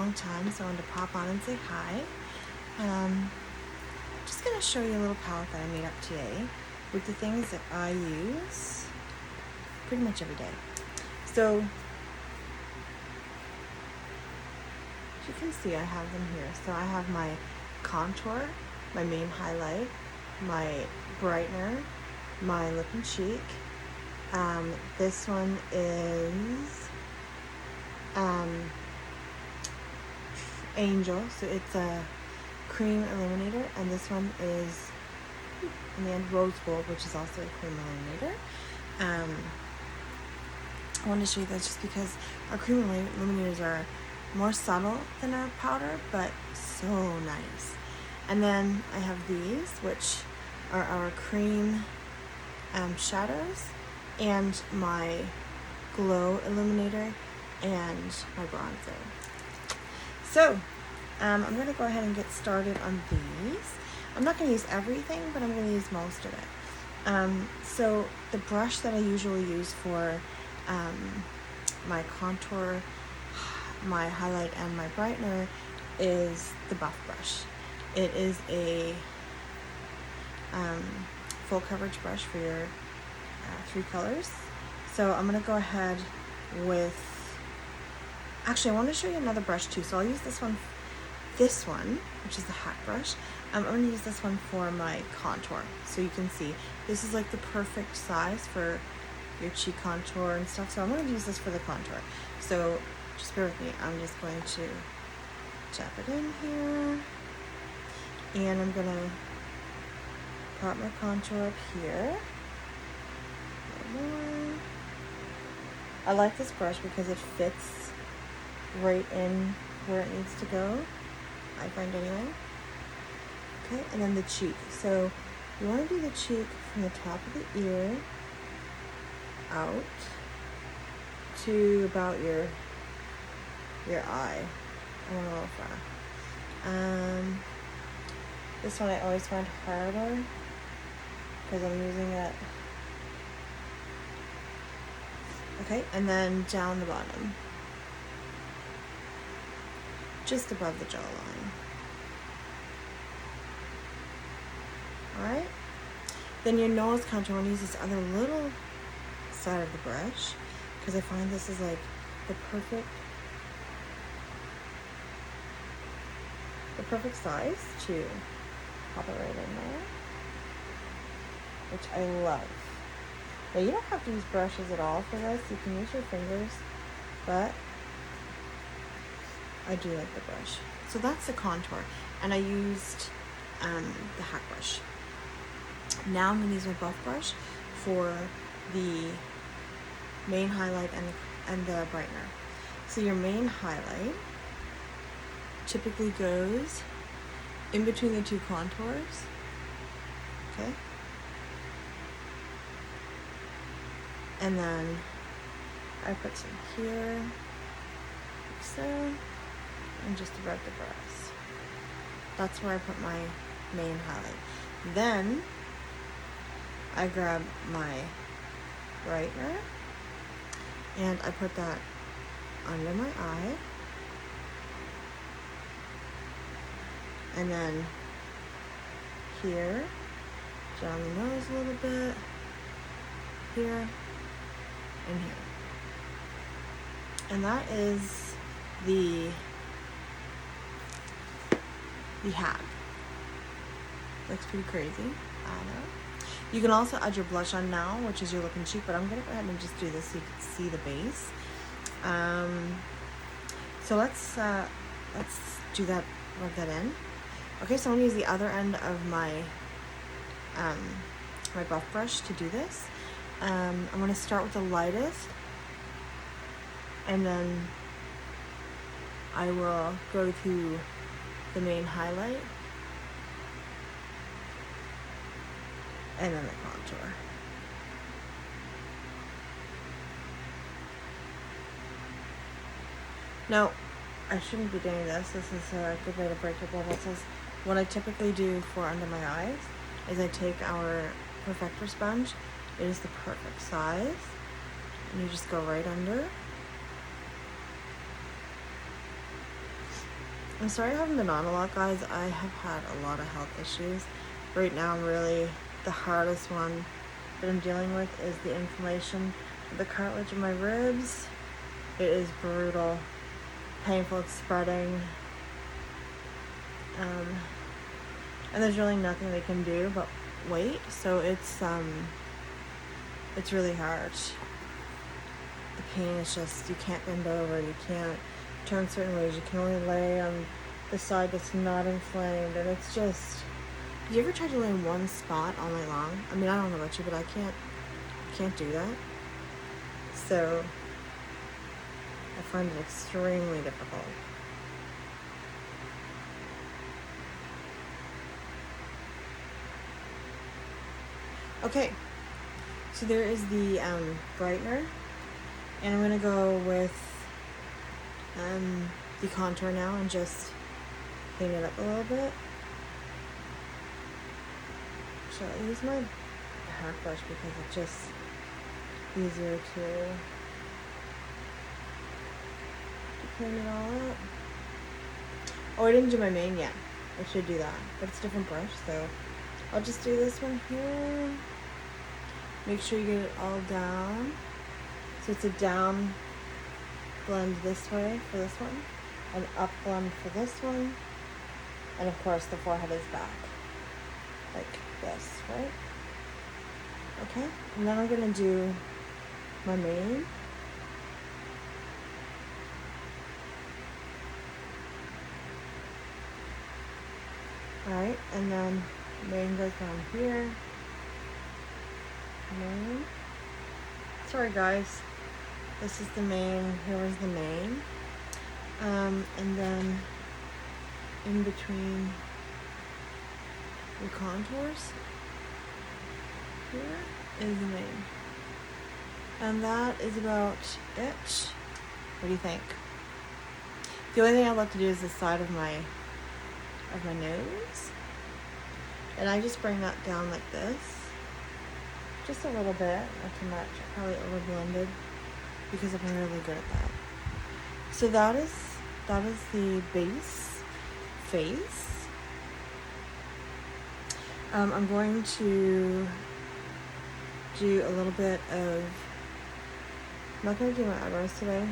long time, so I wanted to pop on and say hi. Just going to show you a little palette that I made up today with the things that I use pretty much every day. So, as you can see, I have them here. So I have my contour, my main highlight, my brightener, my lip and cheek. This one is Angel, so it's a cream illuminator, and this one is in the end Rose Gold, which is also a cream illuminator. I wanted to show you this just because our cream illuminators are more subtle than our powder, but so nice. And then I have these, which are our cream shadows, and my glow illuminator, and my bronzer. So I'm going to go ahead and get started on these. I'm not going to use everything, but I'm going to use most of it. So the brush that I usually use for my contour, my highlight, and my brightener is the Buff brush. It is a full coverage brush for your 3 colors. So I'm going to go ahead with, actually I want to show you another brush too, so I'll use this one, which is the hat brush. I'm going to use this one for my contour, so you can see this is like the perfect size for your cheek contour and stuff, so I'm going to use this for the contour. So just bear with me, I'm just going to tap it in here, and I'm going to pop my contour up here. I like this brush because it fits right in where it needs to go, I find anyway. Okay, and then the cheek. So you want to do the cheek from the top of the ear out to about your eye. I don't know if this one I always find harder because I'm using it. Okay, and then down the bottom, just above the jawline. Alright, then your nose contour, I want to use this other little side of the brush because I find this is like the perfect size to pop it right in there, which I love. Now you don't have to use brushes at all for this, you can use your fingers, but I do like the brush. So that's the contour, and I used the hat brush. Now I'm going to use my Buff brush for the main highlight and the brightener. So your main highlight typically goes in between the 2 contours, okay? And then I put some here, like so, and just above the brows. That's where I put my main highlight. Then I grab my brightener and I put that under my eye, and then here, down the nose a little bit, here, and here. And that is the hat. Looks pretty crazy, I know. You can also add your blush on now, which is your lip and cheek, but I'm gonna go ahead and just do this so you can see the base. So let's do that, rub that in. Okay, so I'm gonna use the other end of my my Buff brush to do this. I'm gonna start with the lightest, and then I will go to the main highlight, and then the contour. Now, I shouldn't be doing this. This is a good way to break your bubbles. What I typically do for under my eyes is I take our perfector sponge. It is the perfect size, and you just go right under. I'm sorry I haven't been on a lot, guys. I have had a lot of health issues. Right now, the hardest one that I'm dealing with is the inflammation of the cartilage of my ribs. It is brutal, painful, it's spreading. And there's really nothing they can do but wait. So it's really hard. The pain is just, you can't bend over, you can't turn certain ways, you can only lay on the side that's not inflamed, and it's just, have you ever tried to lay in one spot all night long? I mean, I don't know about you, but I can't do that. So I find it extremely difficult. Okay, so there is the brightener, and I'm gonna go with the contour now and just clean it up a little bit. So I use my hair brush because it's just easier to clean it all up. Oh, I didn't do my mane yet. I should do that, but it's a different brush, so I'll just do this one here. Make sure you get it all down. So it's a down blend this way for this one, an up blend for this one, and of course the forehead is back, like this, right? Okay, and then I'm gonna do my mane. Alright, and then mane goes down here. Mane. Sorry guys, this is the mane, here is the mane. And then in between the contours, here is the mane. And that is about it. What do you think? The only thing I'd love to do is the side of my nose. And I just bring that down like this. Just a little bit, not too much, probably over blended because I'm really good at that. So that is the base face. I'm going to do a little bit of, I'm not going to do my eyebrows today,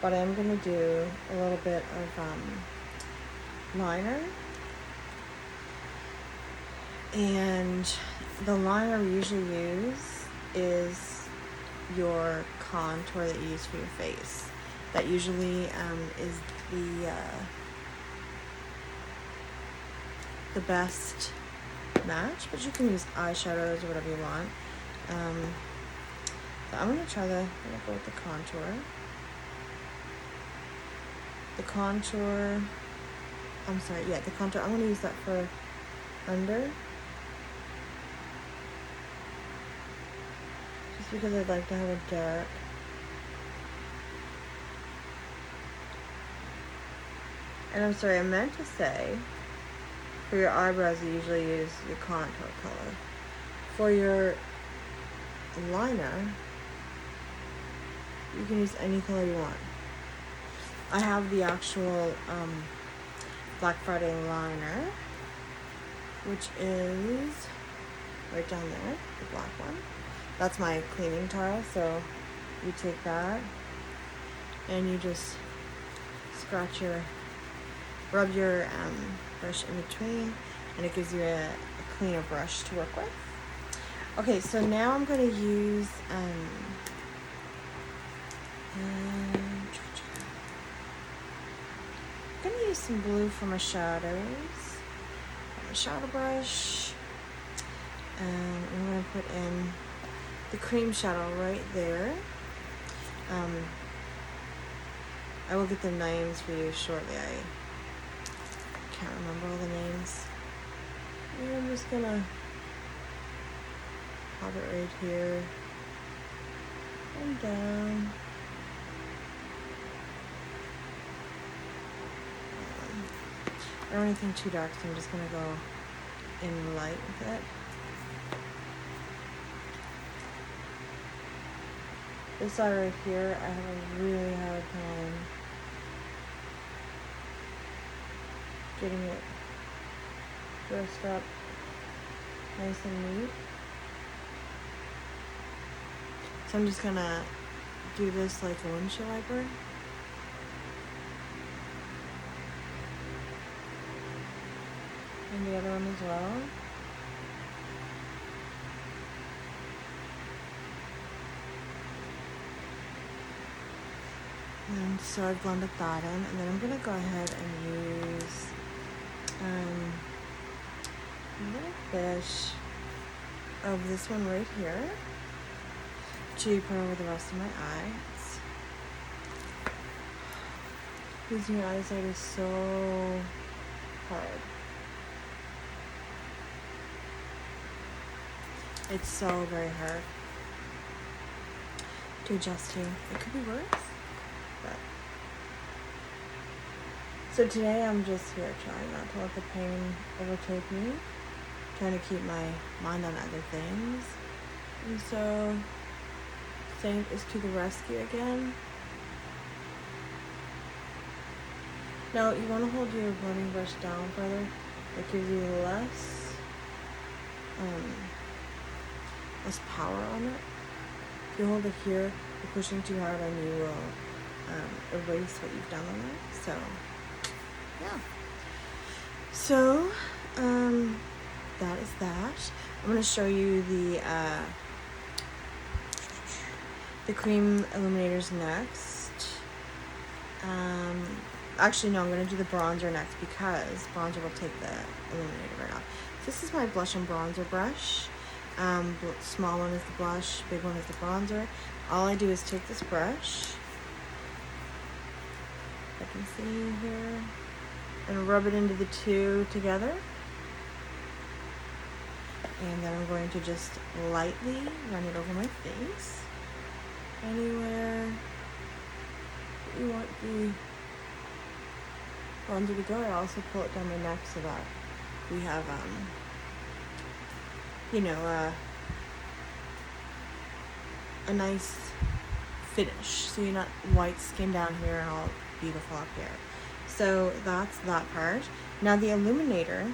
but I am going to do a little bit of liner. And the liner we usually use is your contour that you use for your face. That usually is the best match, but you can use eyeshadows or whatever you want. So I'm gonna go with the contour. The contour, I'm gonna use that for under. Just because I'd like to have a dark. And I'm sorry, I meant to say, for your eyebrows you usually use your contour color. For your liner, you can use any color you want. I have the actual Black Friday liner, which is right down there, the black one. That's my cleaning tile, so you take that and you just rub your brush in between, and it gives you a cleaner brush to work with. Okay, so now I'm going to use some blue for my shadows. My shadow brush, and I'm going to put in the cream shadow right there. I will get the names for you shortly. I can't remember all the names. And I'm just gonna pop it right here and down. I don't want anything too dark, so I'm just gonna go in light with it. This side right here, I have a really hard time getting it dressed up nice and neat. So I'm just gonna do this like a windshield wiper. And the other one as well. And so I've blended that in, and then I'm gonna go ahead and use a little fish of this one right here to put over the rest of my eyes. Using your eyesight is so hard. It's so very hard to adjust to. It could be worse, but. So today I'm just here trying not to let the pain overtake me, trying to keep my mind on other things. And so Seint is to the rescue again. Now you want to hold your blending brush down further. It gives you less power on it. If you hold it here, you're pushing too hard and you will erase what you've done on it. So yeah. So that is that. I'm going to show you the cream illuminators next. Actually, no, I'm going to do the bronzer next because bronzer will take the illuminator right off. This is my blush and bronzer brush. Small one is the blush, big one is the bronzer. All I do is take this brush, I can see here, and rub it into the two together. And then I'm going to just lightly run it over my face. Anywhere you want the bronzer to go. I also pull it down my neck so that we have a nice finish, so you're not white skin down here and all beautiful up here. So that's that part. Now the illuminator,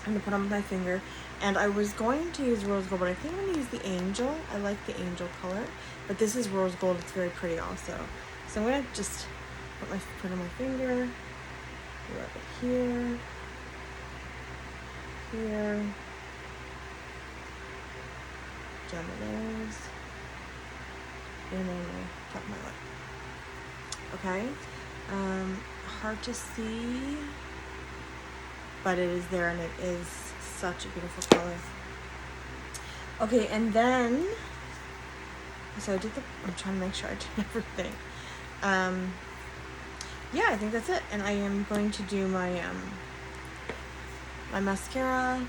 I'm gonna put on my finger, and I was going to use rose gold, but I think I'm gonna use the angel. I like the angel color, but this is rose gold. It's very pretty also. So I'm gonna just put on my finger, rub it here, here, down my nose, and then the top of my lip. Okay, hard to see, but it is there, and it is such a beautiful color. Okay, and then, so I'm trying to make sure I did everything. Yeah, I think that's it, and I am going to do my my mascara,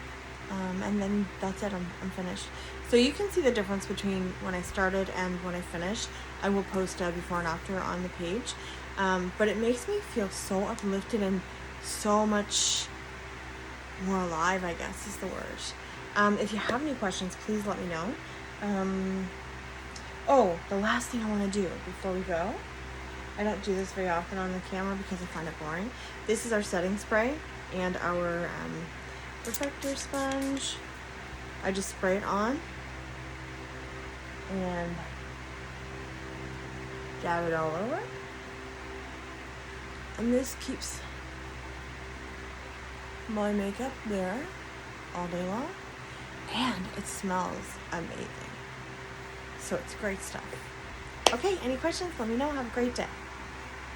and then that's it. I'm finished. So you can see the difference between when I started and when I finished. I will post a before and after on the page, but it makes me feel so uplifted and so much more alive, I guess is the word. If you have any questions, please let me know. Oh, the last thing I want to do before we go, I don't do this very often on the camera because I find it boring. This is our setting spray and our perfector sponge. I just spray it on and dab it all over. And this keeps my makeup there all day long. And it smells amazing. So it's great stuff. Okay, any questions? Let me know. Have a great day.